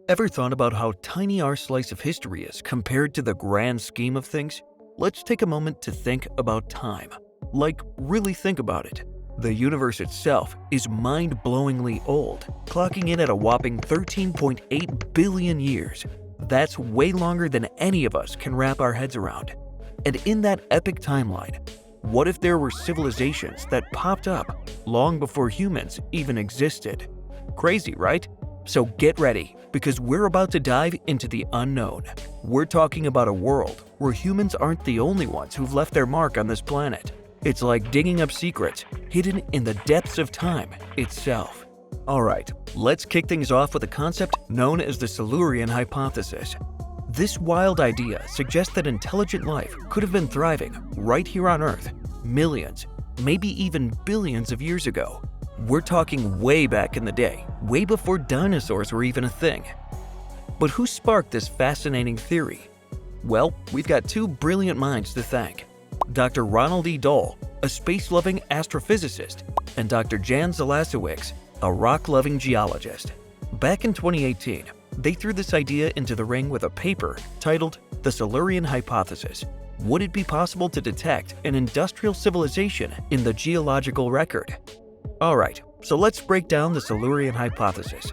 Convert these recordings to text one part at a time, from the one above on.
Ever thought about how tiny our slice of history is compared to the grand scheme of things? Let's take a moment to think about time. Like, really think about it. The universe itself is mind-blowingly old, clocking in at a whopping 13.8 billion years. That's way longer than any of us can wrap our heads around. And in that epic timeline, what if there were civilizations that popped up long before humans even existed? Crazy, right? So get ready, because we're about to dive into the unknown. We're talking about a world where humans aren't the only ones who've left their mark on this planet. It's like digging up secrets hidden in the depths of time itself. Alright, let's kick things off with a concept known as the Silurian hypothesis. This wild idea suggests that intelligent life could have been thriving right here on Earth millions, maybe even billions of years ago. We're talking way back in the day, way before dinosaurs were even a thing. But who sparked this fascinating theory? Well, we've got two brilliant minds to thank. Dr. Ronald E. Dole, a space-loving astrophysicist, and Dr. Jan Zalasiewicz, a rock-loving geologist. Back in 2018, they threw this idea into the ring with a paper titled The Silurian Hypothesis. Would it be possible to detect an industrial civilization in the geological record? Alright, so let's break down the Silurian hypothesis.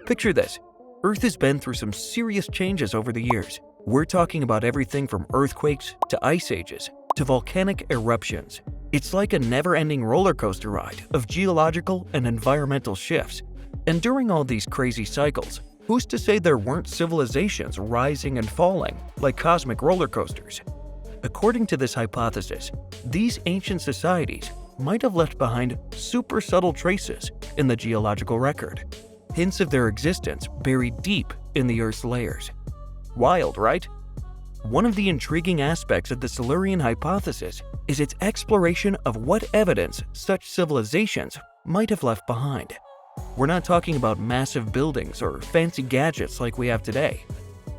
Picture this. Earth has been through some serious changes over the years. We're talking about everything from earthquakes to ice ages to volcanic eruptions. It's like a never-ending roller coaster ride of geological and environmental shifts. And during all these crazy cycles, who's to say there weren't civilizations rising and falling like cosmic roller coasters? According to this hypothesis, these ancient societies might have left behind super subtle traces in the geological record, hints of their existence buried deep in the Earth's layers. Wild, right? One of the intriguing aspects of the Silurian hypothesis is its exploration of what evidence such civilizations might have left behind. We're not talking about massive buildings or fancy gadgets like we have today.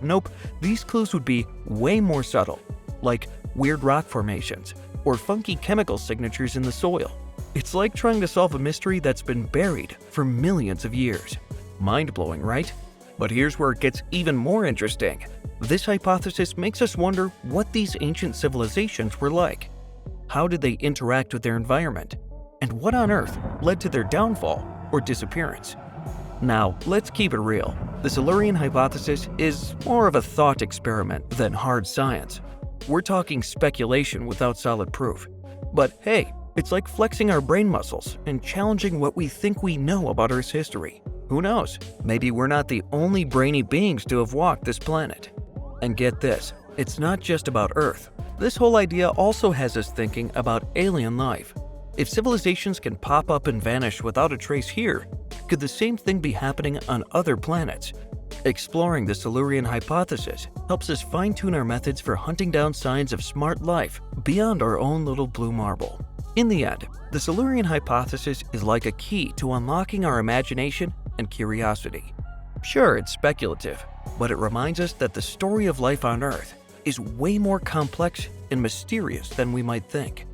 Nope, these clues would be way more subtle, like weird rock formations or funky chemical signatures in the soil. It's like trying to solve a mystery that's been buried for millions of years. Mind-blowing, right? But here's where it gets even more interesting. This hypothesis makes us wonder what these ancient civilizations were like. How did they interact with their environment? And what on earth led to their downfall or disappearance? Now, let's keep it real. The Silurian hypothesis is more of a thought experiment than hard science. We're talking speculation without solid proof. But hey, it's like flexing our brain muscles and challenging what we think we know about Earth's history. Who knows? Maybe we're not the only brainy beings to have walked this planet. And get this, it's not just about Earth. This whole idea also has us thinking about alien life. If civilizations can pop up and vanish without a trace here, could the same thing be happening on other planets? Exploring the Silurian hypothesis helps us fine-tune our methods for hunting down signs of smart life beyond our own little blue marble. In the end, the Silurian hypothesis is like a key to unlocking our imagination and curiosity. Sure, it's speculative, but it reminds us that the story of life on Earth is way more complex and mysterious than we might think.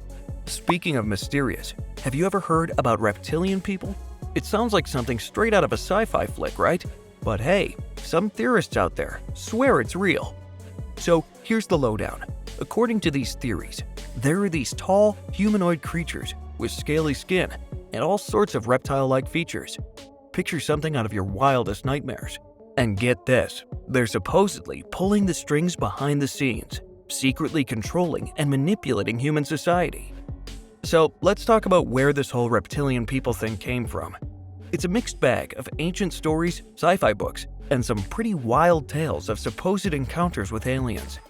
Speaking of mysterious, have you ever heard about reptilian people? It sounds like something straight out of a sci-fi flick, right? But hey, some theorists out there swear it's real. So here's the lowdown. According to these theories, there are these tall, humanoid creatures with scaly skin and all sorts of reptile-like features. Picture something out of your wildest nightmares. And get this, they're supposedly pulling the strings behind the scenes, secretly controlling and manipulating human society. So let's talk about where this whole reptilian people thing came from. It's a mixed bag of ancient stories, sci-fi books, and some pretty wild tales of supposed encounters with aliens.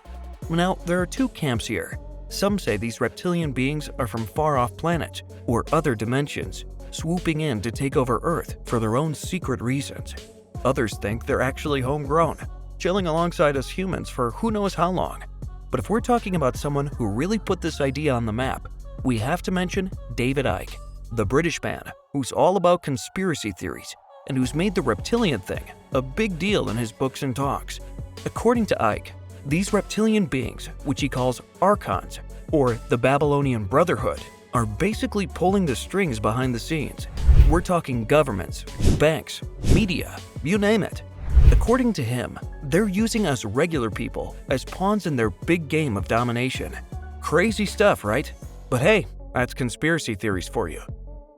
Now, there are two camps here. Some say these reptilian beings are from far-off planets or other dimensions, swooping in to take over Earth for their own secret reasons. Others think they're actually homegrown, chilling alongside us humans for who knows how long. But if we're talking about someone who really put this idea on the map, we have to mention David Icke, the British man who's all about conspiracy theories and who's made the reptilian thing a big deal in his books and talks. According to Icke, these reptilian beings, which he calls archons, or the Babylonian Brotherhood, are basically pulling the strings behind the scenes. We're talking governments, banks, media, you name it. according to him, they're using us regular people as pawns in their big game of domination. Crazy stuff, right? But hey, that's conspiracy theories for you.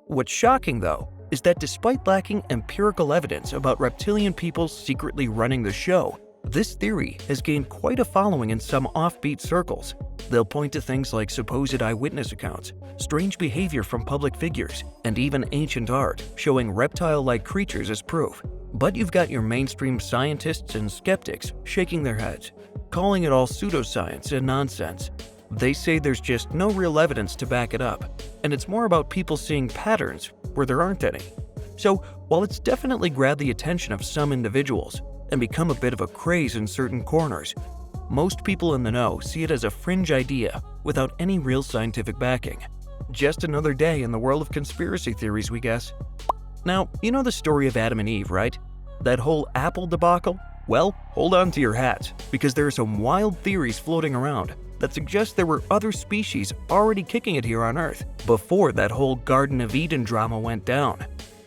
What's shocking, though, is that despite lacking empirical evidence about reptilian people secretly running the show, this theory has gained quite a following in some offbeat circles. They'll point to things like supposed eyewitness accounts, strange behavior from public figures, and even ancient art showing reptile-like creatures as proof. But you've got your mainstream scientists and skeptics shaking their heads, calling it all pseudoscience and nonsense. They say there's just no real evidence to back it up, and it's more about people seeing patterns where there aren't any. So, while it's definitely grabbed the attention of some individuals and become a bit of a craze in certain corners, most people in the know see it as a fringe idea without any real scientific backing. Just another day in the world of conspiracy theories, we guess. Now, you know the story of Adam and Eve, right? That whole apple debacle? Well, hold on to your hats, because there are some wild theories floating around that suggest there were other species already kicking it here on Earth before that whole Garden of Eden drama went down.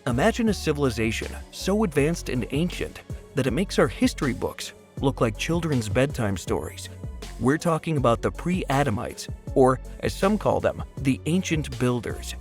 Imagine a civilization so advanced and ancient that it makes our history books look like children's bedtime stories. We're talking about the pre-Adamites, or as some call them, the ancient builders.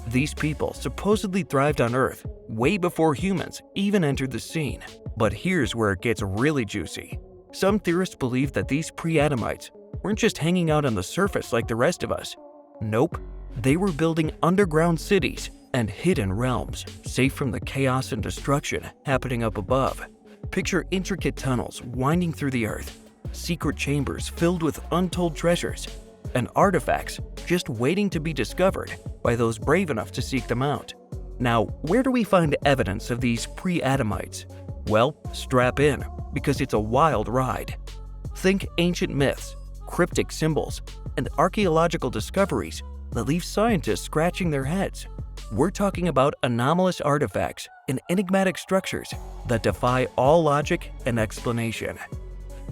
These people supposedly thrived on Earth way before humans even entered the scene. But here's where it gets really juicy. Some theorists believe that these pre-Adamites weren't just hanging out on the surface like the rest of us. Nope, they were building underground cities and hidden realms, safe from the chaos and destruction happening up above. Picture intricate tunnels winding through the earth, secret chambers filled with untold treasures, and artifacts just waiting to be discovered by those brave enough to seek them out. Now, where do we find evidence of these pre-Adamites? Well, strap in, because it's a wild ride. Think ancient myths, cryptic symbols, and archaeological discoveries that leave scientists scratching their heads. We're talking about anomalous artifacts and enigmatic structures that defy all logic and explanation.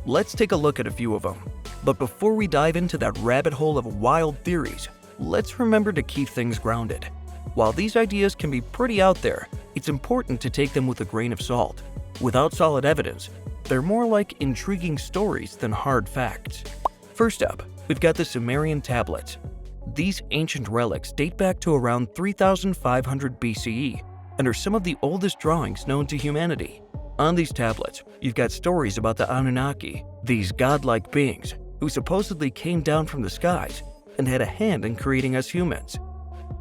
Let's take a look at a few of them. But before we dive into that rabbit hole of wild theories, let's remember to keep things grounded. While these ideas can be pretty out there, it's important to take them with a grain of salt. Without solid evidence, they're more like intriguing stories than hard facts. First up, we've got the Sumerian tablets. These ancient relics date back to around 3,500 BCE and are some of the oldest drawings known to humanity. On these tablets, you've got stories about the Anunnaki, these godlike beings who supposedly came down from the skies and had a hand in creating us humans.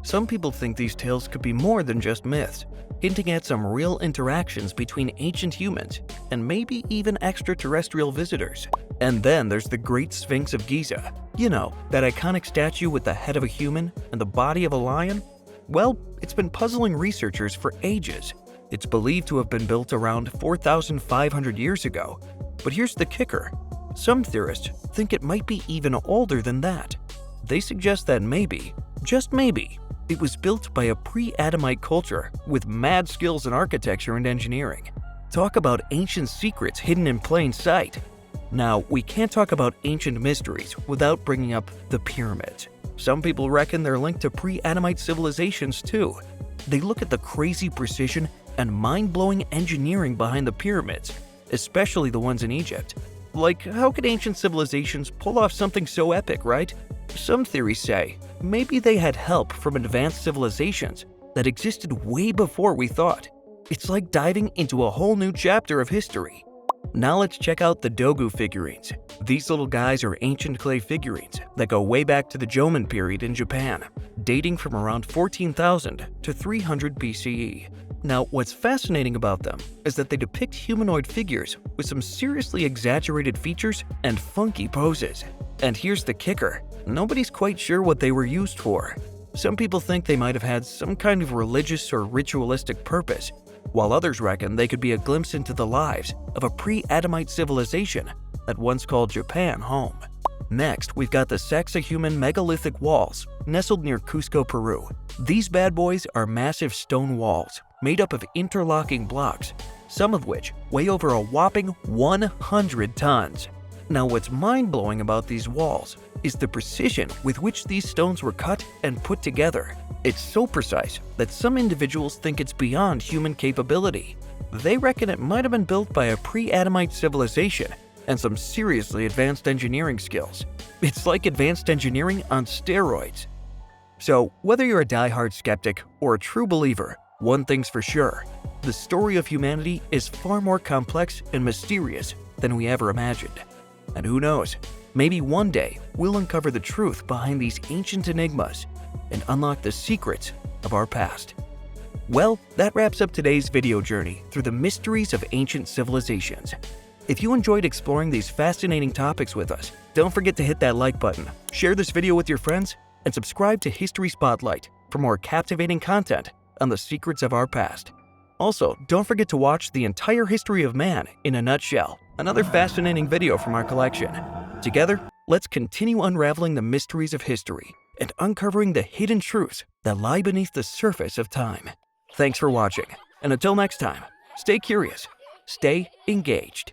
Some people think these tales could be more than just myths, hinting at some real interactions between ancient humans and maybe even extraterrestrial visitors. And then there's the Great Sphinx of Giza. You know, that iconic statue with the head of a human and the body of a lion? Well, it's been puzzling researchers for ages. It's believed to have been built around 4,500 years ago. But here's the kicker. Some theorists think it might be even older than that. They suggest that maybe, just maybe, it was built by a pre-Adamite culture with mad skills in architecture and engineering. Talk about ancient secrets hidden in plain sight. Now, we can't talk about ancient mysteries without bringing up the pyramids. Some people reckon they're linked to pre-Adamite civilizations too. They look at the crazy precision and mind-blowing engineering behind the pyramids, especially the ones in Egypt. Like, how could ancient civilizations pull off something so epic, right? Some theories say maybe they had help from advanced civilizations that existed way before we thought. It's like diving into a whole new chapter of history. Now let's check out the Dogu figurines. These little guys are ancient clay figurines that go way back to the Jomon period in Japan, dating from around 14,000 to 300 BCE. Now, what's fascinating about them is that they depict humanoid figures with some seriously exaggerated features and funky poses. And here's the kicker, nobody's quite sure what they were used for. Some people think they might have had some kind of religious or ritualistic purpose, while others reckon they could be a glimpse into the lives of a pre-Adamite civilization that once called Japan home. Next, we've got the Saxa-human megalithic walls, nestled near Cusco, Peru. These bad boys are massive stone walls made up of interlocking blocks, some of which weigh over a whopping 100 tons. Now, what's mind-blowing about these walls is the precision with which these stones were cut and put together. It's so precise that some individuals think it's beyond human capability. They reckon it might have been built by a pre-Adamite civilization and some seriously advanced engineering skills. It's like advanced engineering on steroids. So, whether you're a die-hard skeptic or a true believer, one thing's for sure: the story of humanity is far more complex and mysterious than we ever imagined. And who knows, maybe one day we'll uncover the truth behind these ancient enigmas and unlock the secrets of our past. Well, that wraps up today's video journey through the mysteries of ancient civilizations. If you enjoyed exploring these fascinating topics with us, don't forget to hit that like button, share this video with your friends, and subscribe to History Spotlight for more captivating content on the secrets of our past. Also, don't forget to watch The Entire History of Man in a Nutshell, another fascinating video from our collection. Together, let's continue unraveling the mysteries of history and uncovering the hidden truths that lie beneath the surface of time. Thanks for watching, and until next time, stay curious, stay engaged.